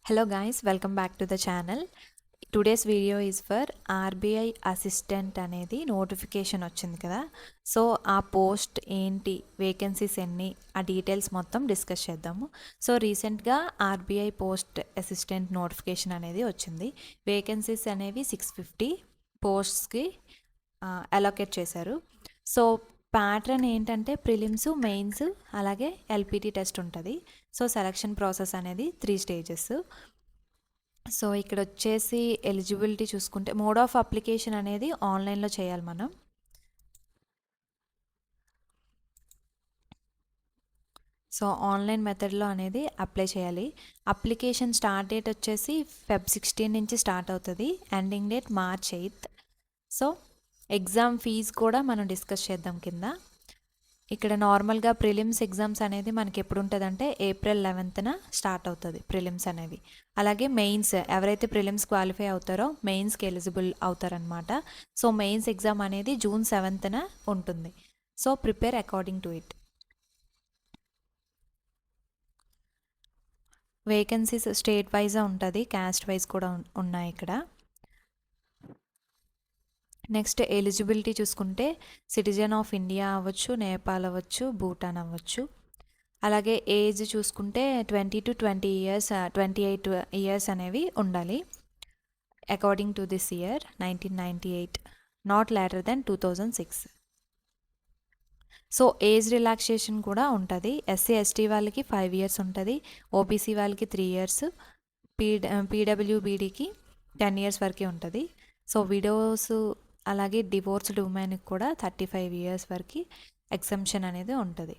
Hello guys, welcome back to the channel. Today's video is for RBI assistant అనేది notification వచ్చింది కదా. So ఆ post ఏంటి, vacancies ఎన్ని, ఆ డీటెయిల్స్ మొత్తం డిస్కస్ చేద్దాము. సో రీసెంట్గా ఆర్బీఐ పోస్ట్ అసిస్టెంట్ నోటిఫికేషన్ అనేది వచ్చింది. వేకెన్సీస్ అనేవి 650 పోస్ట్స్కి అలొకేట్ చేశారు. సో ప్యాటర్న్ ఏంటంటే ప్రిలిమ్స్, మెయిన్స్ అలాగే ఎల్పిటి టెస్ట్ ఉంటుంది. సో సెలక్షన్ ప్రాసెస్ అనేది 3 స్టేజెస్. సో ఇక్కడ వచ్చేసి ఎలిజిబిలిటీ చూసుకుంటే మోడ్ ఆఫ్ అప్లికేషన్ అనేది ఆన్లైన్లో చేయాలి మనం. సో ఆన్లైన్ మెథడ్లో అనేది అప్లై చేయాలి. అప్లికేషన్ స్టార్ట్ డేట్ వచ్చేసి Feb 16 నుంచి స్టార్ట్ అవుతుంది, ending date March 8. So exam fee కూడా మనం డిస్కస్ చేద్దాం కింద. ఇక్కడ నార్మల్గా ప్రిలిమ్స్ ఎగ్జామ్స్ అనేది మనకి ఎప్పుడు ఉంటుందంటే April 11న స్టార్ట్ అవుతుంది ప్రిలిమ్స్ అనేవి. అలాగే మెయిన్స్, ఎవరైతే ప్రిలిమ్స్ క్వాలిఫై అవుతారో మెయిన్స్కి ఎలిజిబుల్ అవుతారనమాట. సో మెయిన్స్ ఎగ్జామ్ అనేది June 7న ఉంటుంది. So prepare according to it. Vacancies state వైజా ఉంటుంది, క్యాస్ట్ వైజ్ కూడా ఉన్నాయి ఇక్కడ. నెక్స్ట్ ఎలిజిబిలిటీ చూసుకుంటే సిటిజన్ ఆఫ్ ఇండియా అవ్వచ్చు, నేపాల్ అవ్వచ్చు, భూటాన్ అవ్వచ్చు. అలాగే ఏజ్ చూసుకుంటే 20 to 20 years, 28 years అనేవి ఉండాలి according to this year 1998, not later than 2006. So age relaxation కూడా ఉంటుంది. ఎస్సీ ఎస్టీ వాళ్ళకి 5 years ఉంటుంది, ఓబీసీ వాళ్ళకి 3 years, పీడబ్ల్యూబీడీకి 10 years వరకే ఉంటుంది. సో విడోస్ అలాగే డివోర్స్డ్ ఉమెన్కి కూడా 35 years వరకు ఎగ్జంప్షన్ అనేది ఉంటుంది.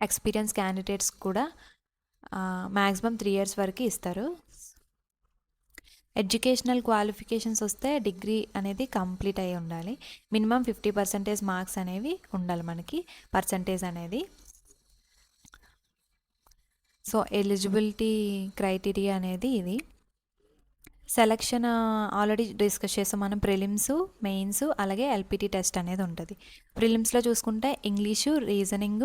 ఎక్స్పీరియన్స్ క్యాండిడేట్స్ కూడా మ్యాక్సిమం 3 years వరకు ఇస్తారు. ఎడ్యుకేషనల్ క్వాలిఫికేషన్స్ వస్తే డిగ్రీ అనేది కంప్లీట్ అయి ఉండాలి. మినిమం 50% మార్క్స్ అనేవి ఉండాలి మనకి, పర్సంటేజ్ అనేది. సో ఎలిజిబిలిటీ క్రైటీరియా అనేది ఇది. సెలక్షన్ ఆల్రెడీ డిస్కస్ చేసాం మనం. ప్రిలిమ్స్, మెయిన్స్ అలాగే ఎల్పిటి టెస్ట్ అనేది ఉంటుంది. ప్రిలిమ్స్లో చూసుకుంటే ఇంగ్లీషు, రీజనింగ్,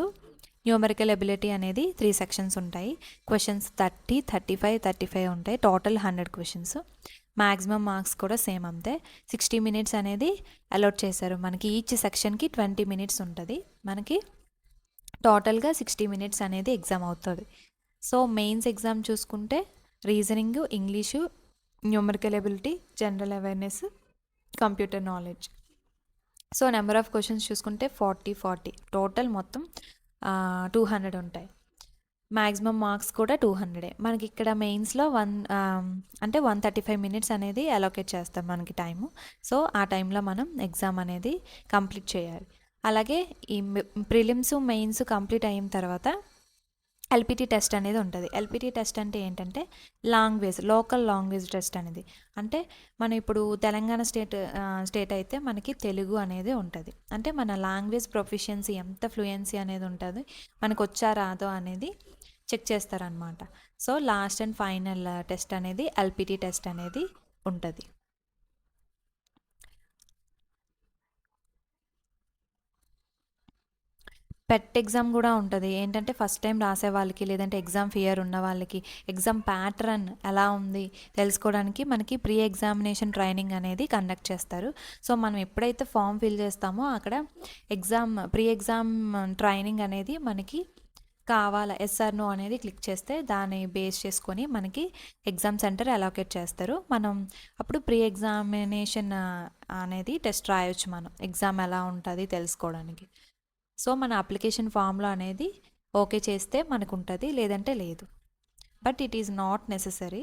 న్యూమరికల్ ఎబిలిటీ అనేది 3 sections ఉంటాయి. క్వశ్చన్స్ 30, 35, 35 ఉంటాయి. Total 100 questions. మ్యాక్సిమం మార్క్స్ కూడా సేమ్ అంతే. 60 minutes అనేది అలాట్ చేశారు మనకి. ఈచ్ సెక్షన్కి 20 minutes ఉంటుంది. మనకి టోటల్గా 60 minutes అనేది ఎగ్జామ్ అవుతుంది. సో మెయిన్స్ ఎగ్జామ్ చూసుకుంటే reasoning, English, numerical ability, general awareness, computer knowledge. So number of questions చూసుకుంటే 40 టోటల్ మొత్తం 200 ఉంటాయి. మ్యాక్సిమం మార్క్స్ కూడా 200. మనకి ఇక్కడ మెయిన్స్లో 135 minutes అనేది అలొకేట్ చేస్తాం మనకి టైము. సో ఆ టైంలో మనం ఎగ్జామ్ అనేది కంప్లీట్ చేయాలి. అలాగే ఈ ప్రిలిమ్స్, మెయిన్స్ కంప్లీట్ అయిన తర్వాత ఎల్పిటి టెస్ట్ అనేది ఉంటుంది. ఎల్పిటి టెస్ట్ అంటే ఏంటంటే లోకల్ లాంగ్వేజ్ టెస్ట్ అనేది. అంటే మనం ఇప్పుడు తెలంగాణ స్టేట్ అయితే మనకి తెలుగు అనేది ఉంటుంది. అంటే మన లాంగ్వేజ్ ప్రొఫిషియన్సీ, ఎంత ఫ్లూయెన్సీ అనేది ఉంటుంది, మనకు వచ్చా రాదో అనేది చెక్ చేస్తారనమాట. So last and final test అనేది ఎల్పిటి టెస్ట్ అనేది ఉంటుంది. పెట్ ఎగ్జామ్ కూడా ఉంటుంది. ఏంటంటే ఫస్ట్ టైం రాసే వాళ్ళకి, లేదంటే ఎగ్జామ్ ఫియర్ ఉన్న వాళ్ళకి ఎగ్జామ్ ప్యాటర్న్ ఎలా ఉంది తెలుసుకోవడానికి మనకి ప్రీ ఎగ్జామినేషన్ ట్రైనింగ్ అనేది కండక్ట్ చేస్తారు. సో మనం ఎప్పుడైతే ఫామ్ ఫిల్ చేస్తామో అక్కడ ప్రీ ఎగ్జామ్ ట్రైనింగ్ అనేది మనకి కావాలా, ఎస్ఆర్ నో అనేది క్లిక్ చేస్తే దాన్ని బేస్ చేసుకొని మనకి ఎగ్జామ్ సెంటర్ అలొకేట్ చేస్తారు. మనం అప్పుడు ప్రీ ఎగ్జామినేషన్ అనేది టెస్ట్ రాయొచ్చు మనం, ఎగ్జామ్ ఎలా ఉంటుంది తెలుసుకోవడానికి. సో మన అప్లికేషన్ ఫామ్లో అనేది ఓకే చేస్తే మనకు ఉంటుంది, లేదంటే లేదు. But it is not necessary.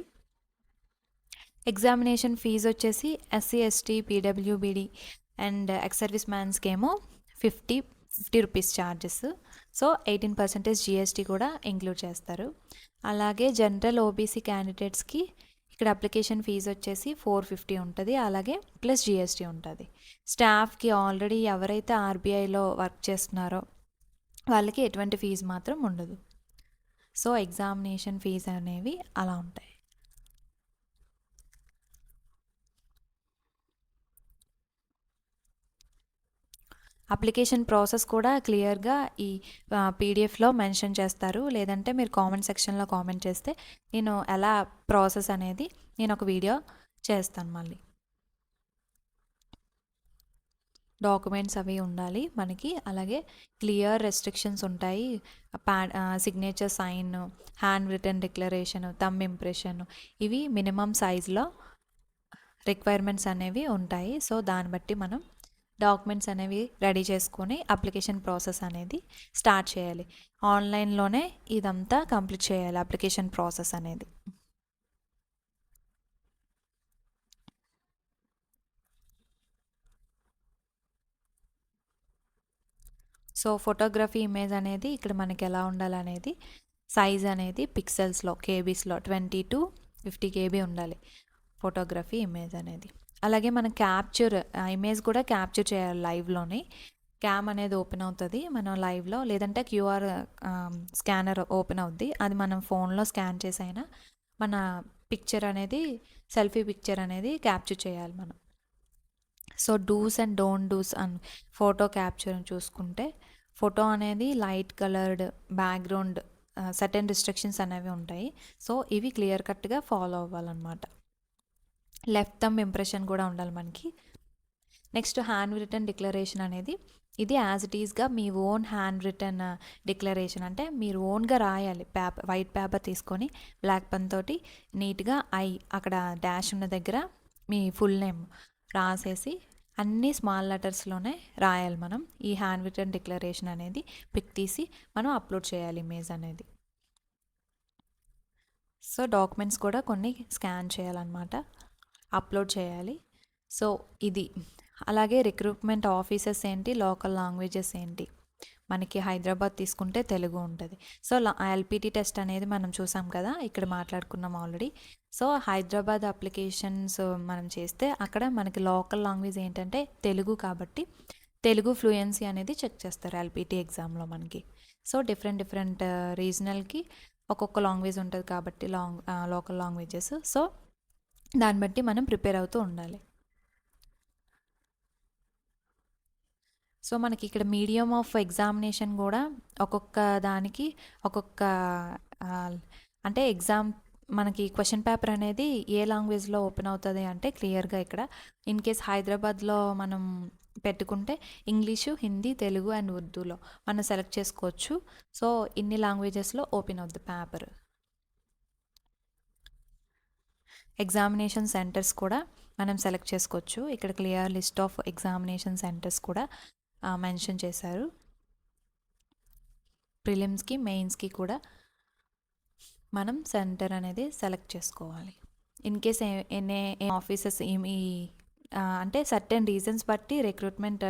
Examination fee వచ్చేసి ఎస్సీ ఎస్టీ, పీడబ్ల్యూబీడీ అండ్ ఎక్స్ సర్వీస్ మ్యాన్స్కి ఏమో 50 rupees ఛార్జెస్. సో 18% GST కూడా ఇంక్లూడ్ చేస్తారు. అలాగే జనరల్ ఓబీసీ క్యాండిడేట్స్కి ఇక్కడ అప్లికేషన్ ఫీజు వచ్చేసి 450 ఉంటుంది, అలాగే ప్లస్ GST ఉంటుంది. స్టాఫ్కి ఆల్రెడీ ఎవరైతే ఆర్బీఐలో వర్క్ చేస్తున్నారో వాళ్ళకి ఎటువంటి ఫీజు మాత్రం ఉండదు. సో ఎగ్జామినేషన్ ఫీజు అనేవి అలా ఉంటాయి. అప్లికేషన్ ప్రాసెస్ కూడా క్లియర్గా ఈ పీడిఎఫ్లో మెన్షన్ చేస్తారు. లేదంటే మీరు కామెంట్ సెక్షన్లో కామెంట్ చేస్తే నేను ఎలా ప్రాసెస్ అనేది నేను ఒక వీడియో చేస్తాను మళ్ళీ. డాక్యుమెంట్స్ అవి ఉండాలి మనకి. అలాగే క్లియర్ రెస్ట్రిక్షన్స్ ఉంటాయి. Signature sign, hand written declaration, thumb impression, ఇవి మినిమం సైజులో రిక్వైర్మెంట్స్ అనేవి ఉంటాయి. సో దాన్ని బట్టి మనం డాక్యుమెంట్స్ అనేవి రెడీ చేసుకొని అప్లికేషన్ ప్రాసెస్ అనేది స్టార్ట్ చేయాలి. ఆన్లైన్లోనే ఇదంతా కంప్లీట్ చేయాలి అప్లికేషన్ ప్రాసెస్ అనేది. సో ఫోటోగ్రఫీ ఇమేజ్ అనేది ఇక్కడ మనకి ఎలా ఉండాలనేది సైజ్ అనేది పిక్సెల్స్లో కేబీస్లో 20 to 50 KB ఉండాలి ఫోటోగ్రఫీ ఇమేజ్ అనేది. అలాగే మనం క్యాప్చర్ ఇమేజ్ కూడా క్యాప్చర్ చేయాలి లైవ్లోనే. క్యామ్ అనేది ఓపెన్ అవుతుంది మనం లైవ్లో, లేదంటే క్యూఆర్ స్కానర్ ఓపెన్ అవుద్ది. అది మనం ఫోన్లో స్కాన్ చేసైనా మన పిక్చర్ అనేది సెల్ఫీ పిక్చర్ అనేది క్యాప్చర్ చేయాలి మనం. So dos and don't dos and photo capture చూసుకుంటే ఫోటో అనేది light coloured background certain restrictions అనేవి ఉంటాయి. సో ఇవి క్లియర్ కట్గా ఫాలో అవ్వాలన్నమాట. లెఫ్ట్ థంబ్ ఇంప్రెషన్ కూడా ఉండాలి మనకి. నెక్స్ట్ హ్యాండ్ రిటన్ డిక్లరేషన్ అనేది ఇది యాజ్ ఇట్ ఈస్గా మీ ఓన్ హ్యాండ్ రిటన్ డిక్లరేషన్, అంటే మీరు ఓన్గా రాయాలి. వైట్ పేపర్ తీసుకొని బ్లాక్ పెన్ తోటి నీట్గా అక్కడ డాష్ ఉన్న దగ్గర మీ ఫుల్ నేమ్ రాసేసి అన్ని స్మాల్ లెటర్స్లోనే రాయాలి మనం. ఈ హ్యాండ్ రిటన్ డిక్లరేషన్ అనేది పిక్ తీసి మనం అప్లోడ్ చేయాలి ఇమేజ్ అనేది. సో డాక్యుమెంట్స్ కూడా కొన్ని స్కాన్ చేయాలన్నమాట, అప్లోడ్ చేయాలి. సో ఇది. అలాగే రిక్రూట్మెంట్ ఆఫీసెస్ ఏంటి, లోకల్ లాంగ్వేజెస్ ఏంటి. మనకి హైదరాబాద్ తీసుకుంటే తెలుగు ఉంటుంది. సో ఎల్పిటి టెస్ట్ అనేది మనం చూసాం కదా, ఇక్కడ మాట్లాడుకున్నాం ఆల్రెడీ. సో హైదరాబాద్ అప్లికేషన్స్ మనం చేస్తే అక్కడ మనకి లోకల్ లాంగ్వేజ్ ఏంటంటే తెలుగు, కాబట్టి తెలుగు ఫ్లూయెన్సీ అనేది చెక్ చేస్తారు ఎల్పిటి ఎగ్జామ్లో మనకి. సో డిఫరెంట్ రీజనల్కి ఒక్కొక్క లాంగ్వేజ్ ఉంటుంది కాబట్టి లోకల్ లాంగ్వేజెస్. సో దాన్ని బట్టి మనం ప్రిపేర్ అవుతూ ఉండాలి. సో మనకి ఇక్కడ మీడియం ఆఫ్ ఎగ్జామినేషన్ కూడా ఒక్కొక్క దానికి ఒక్కొక్క అంటే ఎగ్జామ్ మనకి క్వశ్చన్ పేపర్ అనేది ఏ లాంగ్వేజ్లో ఓపెన్ అవుతుంది అంటే క్లియర్గా ఇక్కడ ఇన్ కేస్ హైదరాబాద్లో మనం పెట్టుకుంటే ఇంగ్లీషు, హిందీ, తెలుగు అండ్ ఉర్దూలో మనం సెలెక్ట్ చేసుకోవచ్చు. సో ఇన్ని లాంగ్వేజెస్లో ఓపెన్ అవుద్ది పేపర్. ఎగ్జామినేషన్ సెంటర్స్ కూడా మనం సెలెక్ట్ చేసుకోవచ్చు. ఇక్కడ clear list of examination centres కూడా మెన్షన్ చేశారు. ప్రిలిమ్స్కి మెయిన్స్కి కూడా మనం సెంటర్ అనేది సెలెక్ట్ చేసుకోవాలి. ఇన్ కేస్ ఎన్ని ఆఫీసెస్ అంటే సర్టెన్ రీజన్స్ బట్టి రిక్రూట్మెంట్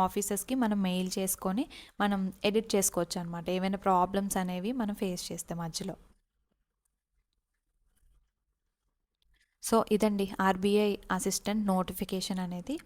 ఆఫీసెస్కి మనం మెయిల్ చేసుకొని మనం ఎడిట్ చేసుకోవచ్చు అనమాట, ఏమైనా ప్రాబ్లమ్స్ అనేవి మనం ఫేస్ చేస్తే మధ్యలో. సో ఇదండి ఆర్బీఐ అసిస్టెంట్ నోటిఫికేషన్ అనేది.